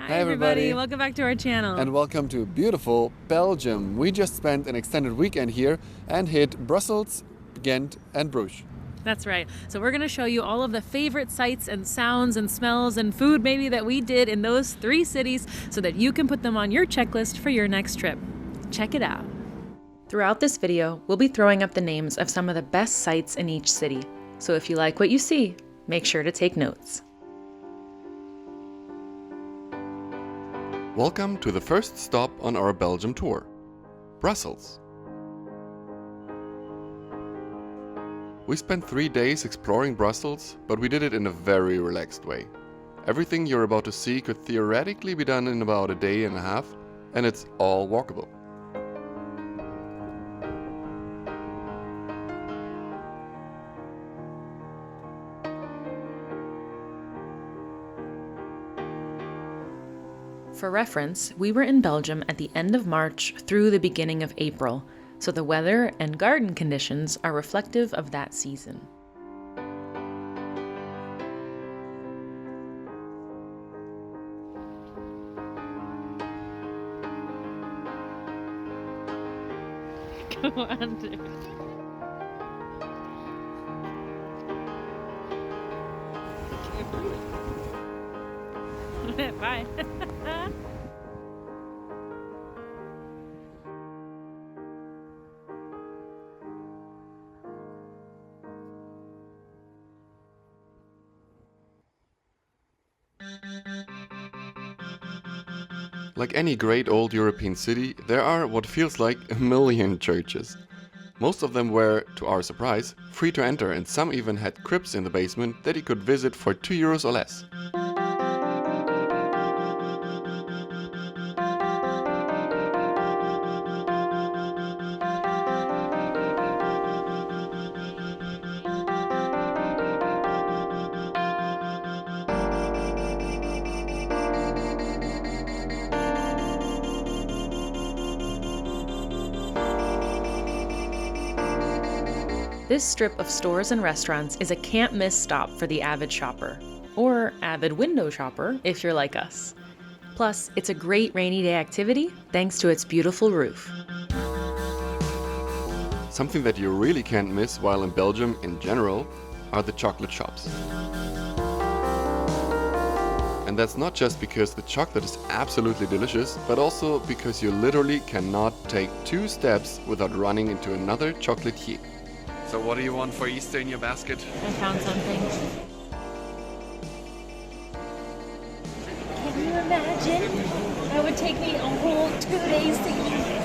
Hi everybody, welcome back to our channel. And welcome to beautiful Belgium. We just spent an extended weekend here and hit Brussels, Ghent and Bruges. That's right. So we're going to show you all of the favorite sights and sounds and smells and food maybe that we did in those 3 cities so that you can put them on your checklist for your next trip. Check it out. Throughout this video, we'll be throwing up the names of some of the best sites in each city. So if you like what you see, make sure to take notes. Welcome to the first stop on our Belgium tour, Brussels. We spent 3 days exploring Brussels, but we did it in a very relaxed way. Everything you're about to see could theoretically be done in about a day and a half, and it's all walkable. For reference, we were in Belgium at the end of March through the beginning of April, so the weather and garden conditions are reflective of that season. Go under. Bye. Like any great old European city, there are what feels like a million churches. Most of them were, to our surprise, free to enter, and some even had crypts in the basement that you could visit for €2 or less. This strip of stores and restaurants is a can't-miss stop for the avid shopper, or avid window shopper if you're like us. Plus, it's a great rainy day activity thanks to its beautiful roof. Something that you really can't miss while in Belgium in general are the chocolate shops. And that's not just because the chocolate is absolutely delicious, but also because you literally cannot take 2 steps without running into another chocolatier. So what do you want for Easter in your basket? I found something. Can you imagine? That would take me a whole 2 days to eat it.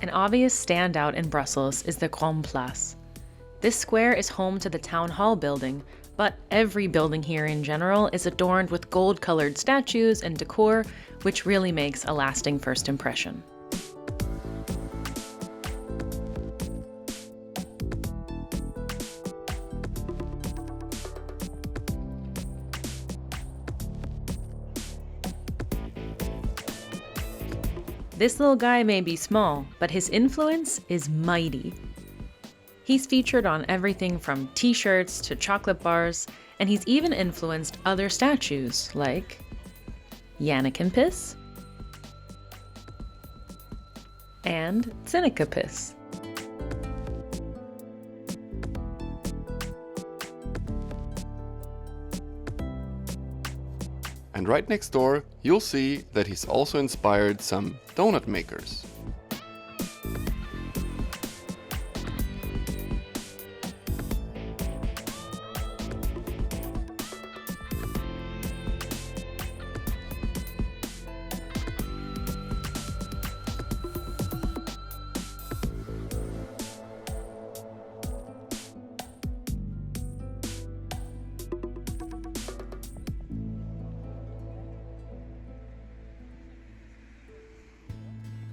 An obvious standout in Brussels is the Grand Place. This square is home to the Town Hall building, but every building here in general is adorned with gold-colored statues and decor, which really makes a lasting first impression. This little guy may be small, but his influence is mighty. He's featured on everything from t-shirts to chocolate bars, and he's even influenced other statues like Janneken piss and Zinneke piss. And right next door, you'll see that he's also inspired some donut makers.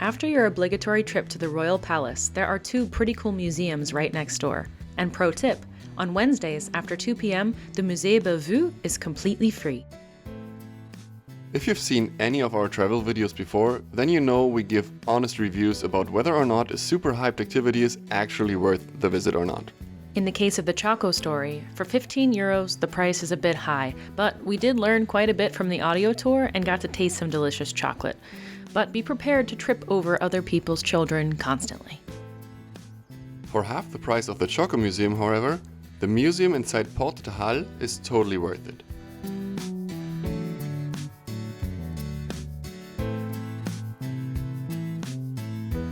After your obligatory trip to the Royal Palace, there are 2 pretty cool museums right next door. And pro tip, on Wednesdays after 2 p.m., the Musée Bellevue is completely free. If you've seen any of our travel videos before, then you know we give honest reviews about whether or not a super hyped activity is actually worth the visit or not. In the case of the Choco story, for €15, the price is a bit high, but we did learn quite a bit from the audio tour and got to taste some delicious chocolate. But be prepared to trip over other people's children constantly. For half the price of the Choco Museum, however, the museum inside Porte de Hal is totally worth it.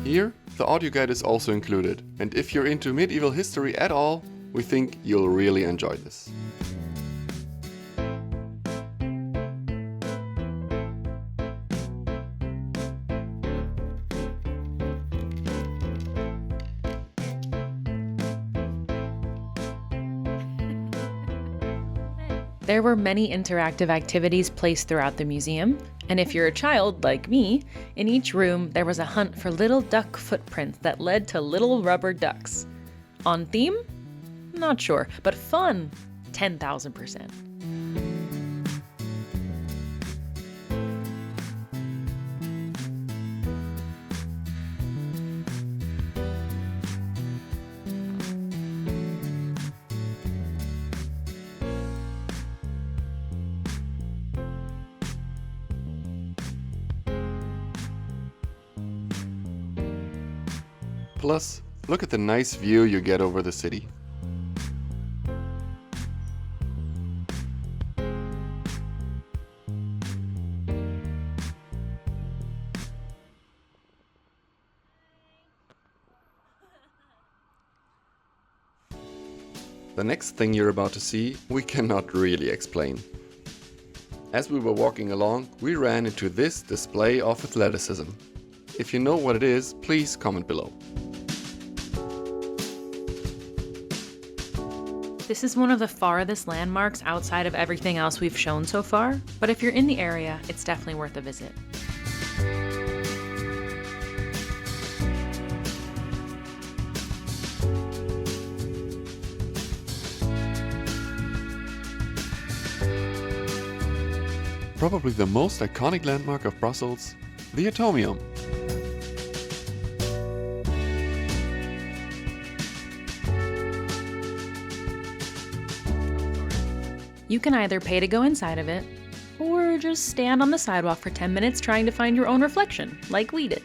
Here, the audio guide is also included, and if you're into medieval history at all, we think you'll really enjoy this. There were many interactive activities placed throughout the museum, and if you're a child like me, in each room there was a hunt for little duck footprints that led to little rubber ducks. On theme? Not sure, but fun! 10,000%. Plus, look at the nice view you get over the city. The next thing you're about to see, we cannot really explain. As we were walking along, we ran into this display of athleticism. If you know what it is, please comment below. This is one of the farthest landmarks outside of everything else we've shown so far, but if you're in the area, it's definitely worth a visit. Probably the most iconic landmark of Brussels, the Atomium. You can either pay to go inside of it, or just stand on the sidewalk for 10 minutes trying to find your own reflection, like we did.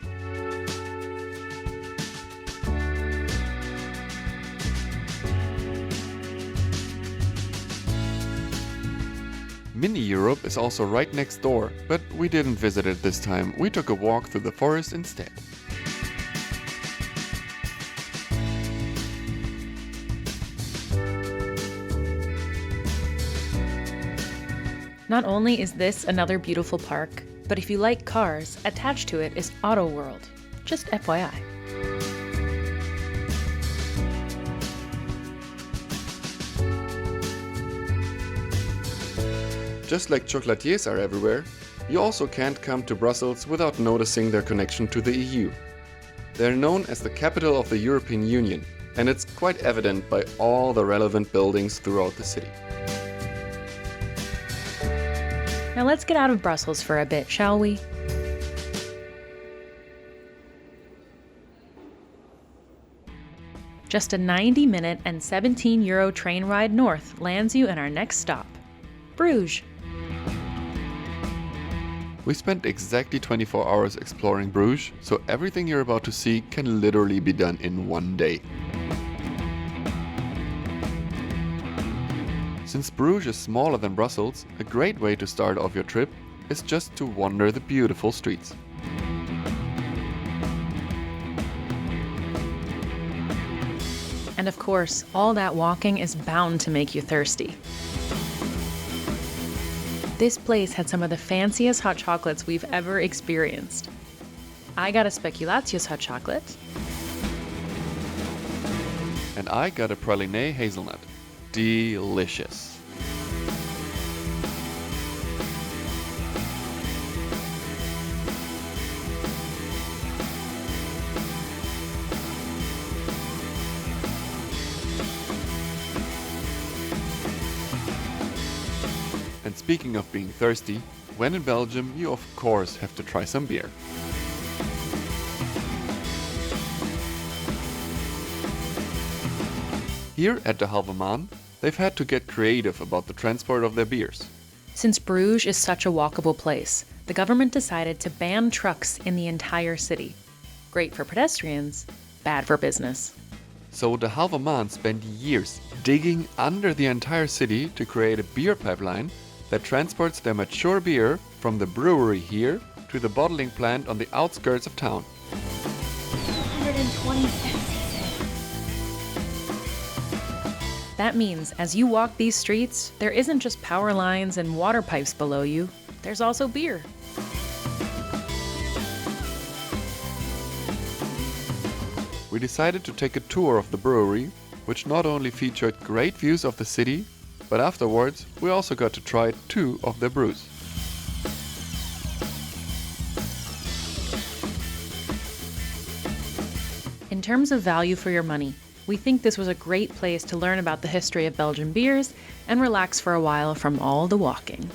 Mini Europe is also right next door, but we didn't visit it this time. We took a walk through the forest instead. Not only is this another beautiful park, but if you like cars, attached to it is Auto World. Just FYI. Just like chocolatiers are everywhere, you also can't come to Brussels without noticing their connection to the EU. They're known as the capital of the European Union, and it's quite evident by all the relevant buildings throughout the city. Now let's get out of Brussels for a bit, shall we? Just a 90-minute and €17 train ride north lands you in our next stop, Bruges. We spent exactly 24 hours exploring Bruges, so everything you're about to see can literally be done in one day. Since Bruges is smaller than Brussels, a great way to start off your trip is just to wander the beautiful streets. And of course, all that walking is bound to make you thirsty. This place had some of the fanciest hot chocolates we've ever experienced. I got a Speculatius hot chocolate. And I got a praline hazelnut. Delicious. And speaking of being thirsty, when in Belgium, you of course have to try some beer. Here at the Halve Maan, they've had to get creative about the transport of their beers. Since Bruges is such a walkable place, the government decided to ban trucks in the entire city. Great for pedestrians, bad for business. So the Halve Maan spent years digging under the entire city to create a beer pipeline that transports their mature beer from the brewery here to the bottling plant on the outskirts of town. 120 cents. That means as you walk these streets, there isn't just power lines and water pipes below you, there's also beer. We decided to take a tour of the brewery, which not only featured great views of the city, but afterwards we also got to try 2 of their brews. In terms of value for your money, we think this was a great place to learn about the history of Belgian beers and relax for a while from all the walking.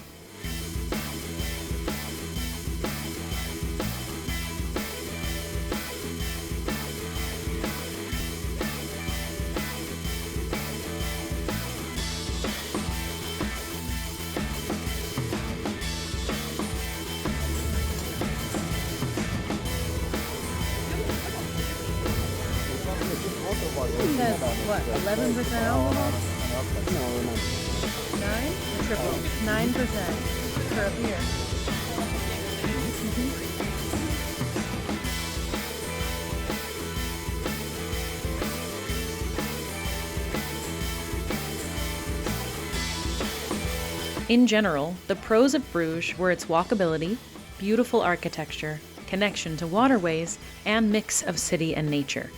What, 11% alcohol? 9? Triple. 9% for a beer. In general, the pros of Bruges were its walkability, beautiful architecture, connection to waterways, and mix of city and nature.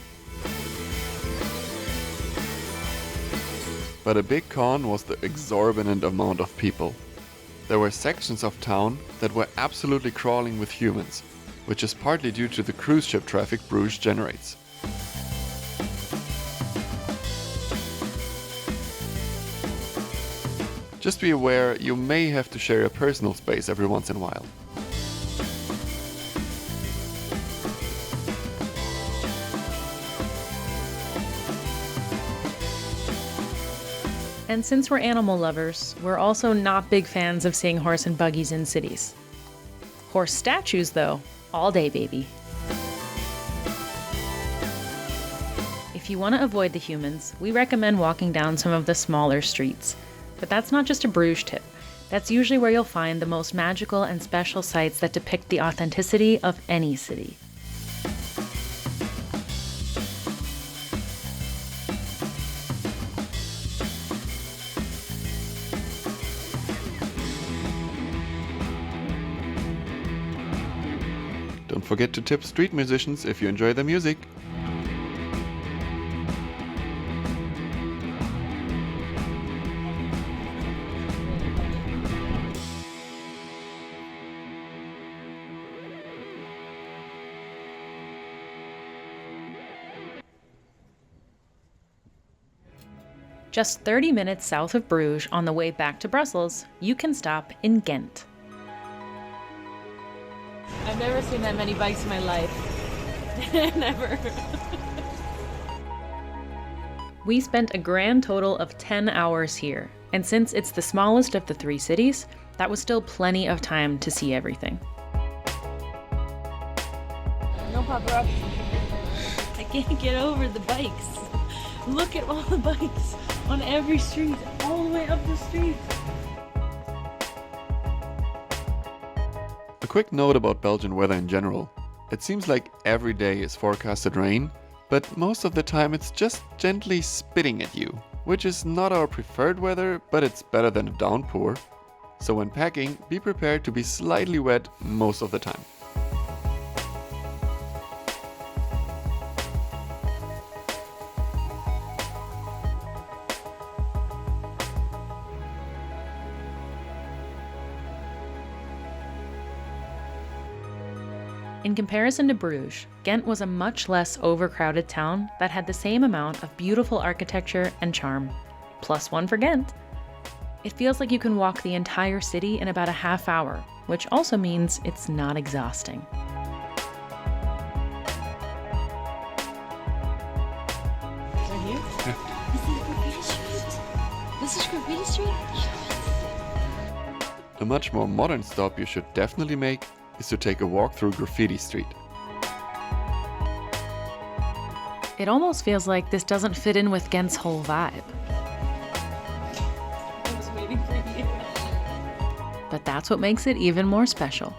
But a big con was the exorbitant amount of people. There were sections of town that were absolutely crawling with humans, which is partly due to the cruise ship traffic Bruges generates. Just be aware, you may have to share your personal space every once in a while. And since we're animal lovers, we're also not big fans of seeing horse and buggies in cities. Horse statues, though, all day, baby. If you want to avoid the humans, we recommend walking down some of the smaller streets. But that's not just a Bruges tip. That's usually where you'll find the most magical and special sites that depict the authenticity of any city. Don't forget to tip street musicians if you enjoy their music. Just 30 minutes south of Bruges on the way back to Brussels, you can stop in Ghent. I've never seen that many bikes in my life. Never. We spent a grand total of 10 hours here, and since it's the smallest of the 3 cities, that was still plenty of time to see everything. No paparazzi. I can't get over the bikes. Look at all the bikes on every street, all the way up the street. A quick note about Belgian weather in general. It seems like every day is forecasted rain, but most of the time it's just gently spitting at you, which is not our preferred weather, but it's better than a downpour. So when packing, be prepared to be slightly wet most of the time. In comparison to Bruges, Ghent was a much less overcrowded town that had the same amount of beautiful architecture and charm. +1 for Ghent. It feels like you can walk the entire city in about a half hour, which also means it's not exhausting. Right here? This is Graffiti Street? A much more modern stop you should definitely make is to take a walk through Graffiti Street. It almost feels like this doesn't fit in with Ghent's whole vibe. I was waiting for you. But that's what makes it even more special.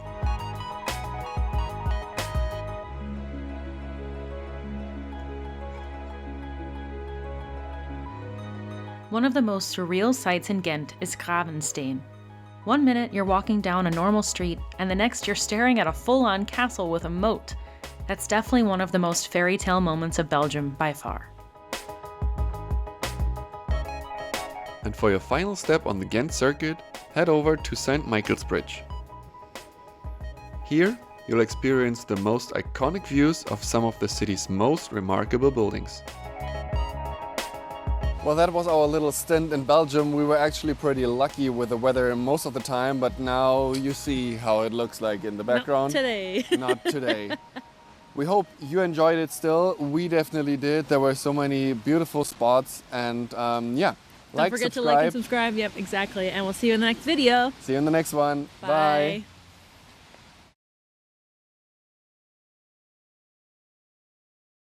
One of the most surreal sights in Ghent is Gravensteen. 1 minute you're walking down a normal street, and the next you're staring at a full-on castle with a moat. That's definitely one of the most fairy tale moments of Belgium by far. And for your final step on the Ghent circuit, head over to St. Michael's Bridge. Here, you'll experience the most iconic views of some of the city's most remarkable buildings. Well, that was our little stint in Belgium. We were actually pretty lucky with the weather most of the time, but now you see how it looks like in the background. Not today. Not today. We hope you enjoyed it still. We definitely did. There were so many beautiful spots, and yeah. Don't forget to like and subscribe. Yep, exactly. And we'll see you in the next video. See you in the next one. Bye.